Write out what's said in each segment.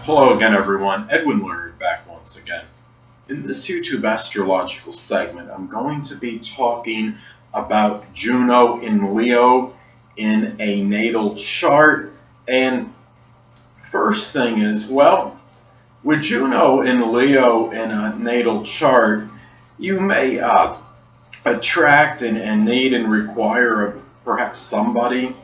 Hello again, everyone. Edwin Learnard back once again. In this YouTube astrological segment, I'm going to be talking about Juno in Leo in a natal chart. And first thing is, well, with Juno in Leo in a natal chart, you may attract and need and require perhaps somebody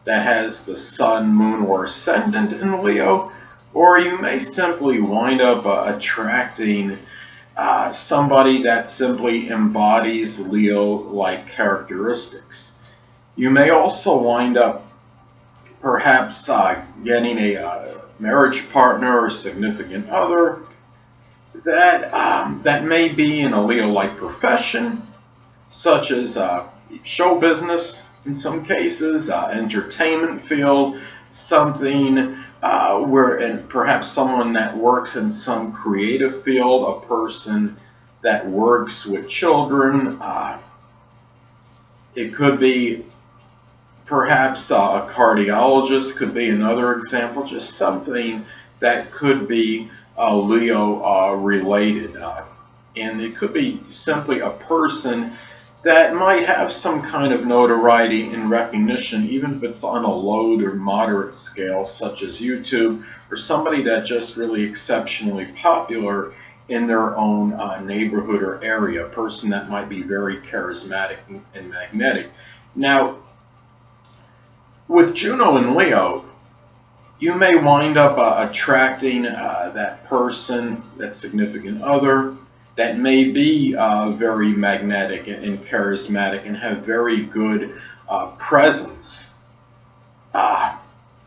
that has the sun, moon, or ascendant in Leo, or you may simply wind up attracting somebody that simply embodies Leo-like characteristics. You may also wind up perhaps getting a marriage partner or significant other that may be in a Leo-like profession, such as show business, in some cases, entertainment field, something and perhaps someone that works in some creative field, a person that works with children. It could be perhaps a cardiologist, could be another example, just something that could be Leo related. And it could be simply a person that might have some kind of notoriety and recognition, even if it's on a low or moderate scale, such as YouTube, or somebody that's just really exceptionally popular in their own neighborhood or area, a person that might be very charismatic and magnetic. Now, with Juno in Leo, you may wind up attracting that person, that significant other, that may be very magnetic and charismatic and have very good presence.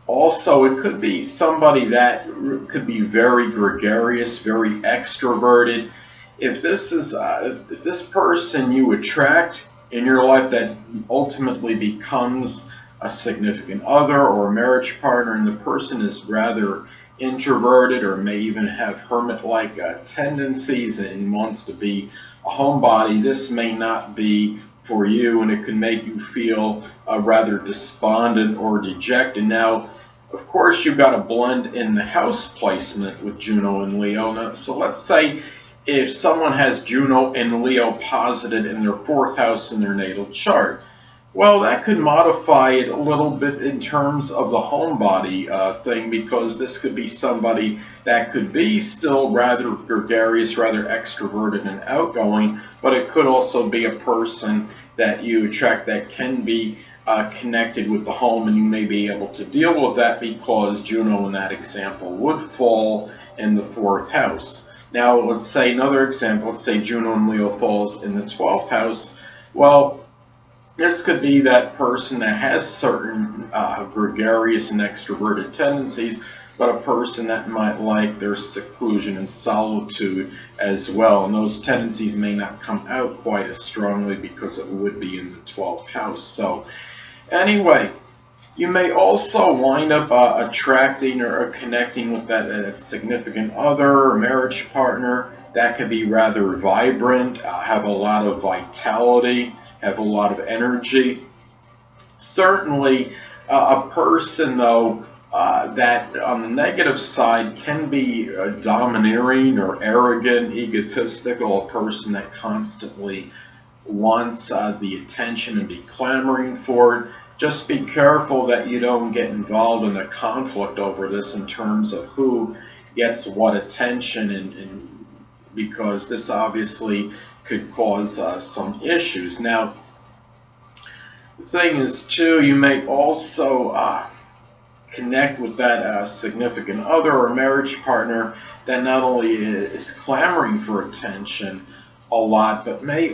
Also, it could be somebody that could be very gregarious, very extroverted. If this person you attract in your life that ultimately becomes a significant other or a marriage partner, and the person is rather introverted or may even have hermit-like tendencies and wants to be a homebody, this may not be for you, and it can make you feel rather despondent or dejected. Now, of course, you've got to blend in the house placement with Juno and Leo. Now, so let's say if someone has Juno and Leo posited in their 4th house in their natal chart, well, that could modify it a little bit in terms of the homebody thing, because this could be somebody that could be still rather gregarious, rather extroverted and outgoing, but it could also be a person that you attract that can be connected with the home, and you may be able to deal with that because Juno in that example would fall in the 4th house. Now, let's say another example, let's say Juno and Leo falls in the 12th house. Well, this could be that person that has certain gregarious and extroverted tendencies, but a person that might like their seclusion and solitude as well. And those tendencies may not come out quite as strongly because it would be in the 12th house. So anyway, you may also wind up attracting or connecting with that significant other or marriage partner that could be rather vibrant, have a lot of vitality, have a lot of energy. Certainly, a person, though, that on the negative side can be domineering or arrogant, egotistical, a person that constantly wants the attention and be clamoring for it. Just be careful that you don't get involved in a conflict over this in terms of who gets what attention, and because this obviously could cause some issues. Now, the thing is, too, you may also connect with that significant other or marriage partner that not only is clamoring for attention a lot, but may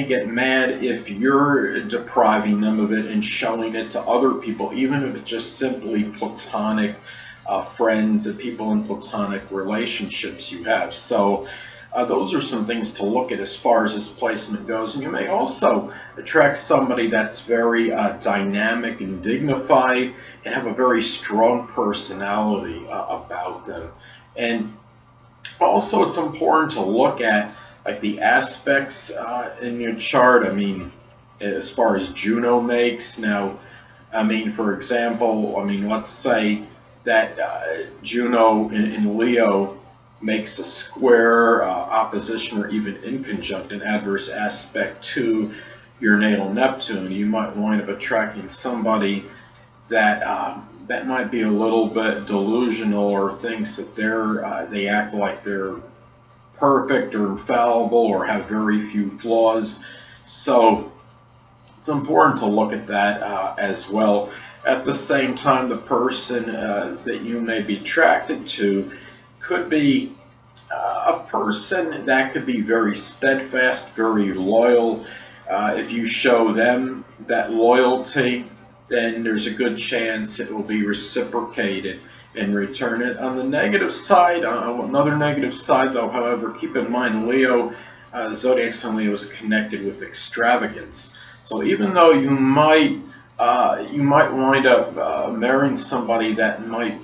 get mad if you're depriving them of it and showing it to other people, even if it's just simply platonic friends and people in platonic relationships you have. So those are some things to look at as far as this placement goes. And you may also attract somebody that's very dynamic and dignified and have a very strong personality about them. And also, it's important to look at like the aspects in your chart. I mean, as far as Juno makes. Now, I mean, for example, let's say that Juno in Leo makes a square, opposition, or even inconjunct, an adverse aspect to your natal Neptune, you might wind up attracting somebody that that might be a little bit delusional, or thinks that they act like they're perfect or infallible or have very few flaws. So it's important to look at that as well. At the same time, the person that you may be attracted to could be a person that could be very steadfast, very loyal. If you show them that loyalty, then there's a good chance it will be reciprocated in return. And on the negative side, another negative side though, however, keep in mind Leo, zodiac sign Leo is connected with extravagance. So even though you might wind up marrying somebody that might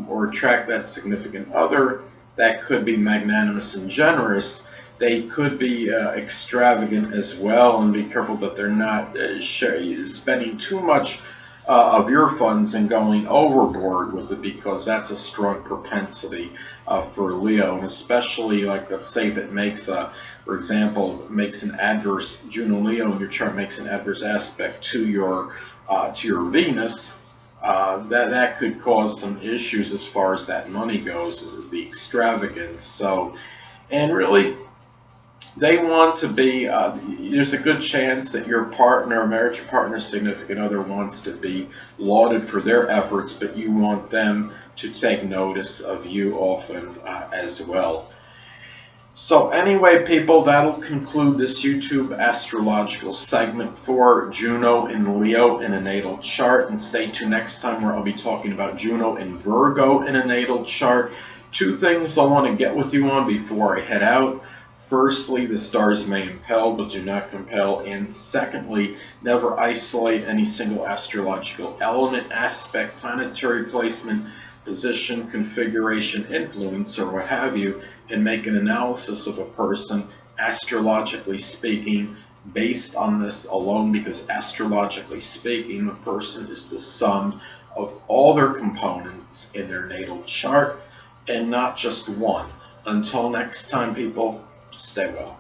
or attract that significant other that could be magnanimous and generous, they could be extravagant as well, and be careful that they're not spending too much of your funds and going overboard with it, because that's a strong propensity for Leo. And especially, like, let's say if it makes for example, makes an adverse, Juno Leo in your chart makes an adverse aspect to your Venus, that could cause some issues as far as that money goes, is the extravagance. So, and really, they want to be, there's a good chance that your partner, marriage partner, significant other wants to be lauded for their efforts, but you want them to take notice of you often as well. So anyway, people, that'll conclude this YouTube astrological segment for Juno in Leo in a natal chart. And stay tuned next time, where I'll be talking about Juno in Virgo in a natal chart. Two things I want to get with you on before I head out. Firstly, the stars may impel, but do not compel. And secondly, never isolate any single astrological element, aspect, planetary placement, position, configuration, influence, or what have you, and make an analysis of a person, astrologically speaking, based on this alone, because astrologically speaking, the person is the sum of all their components in their natal chart, and not just one. Until next time, people, stay well.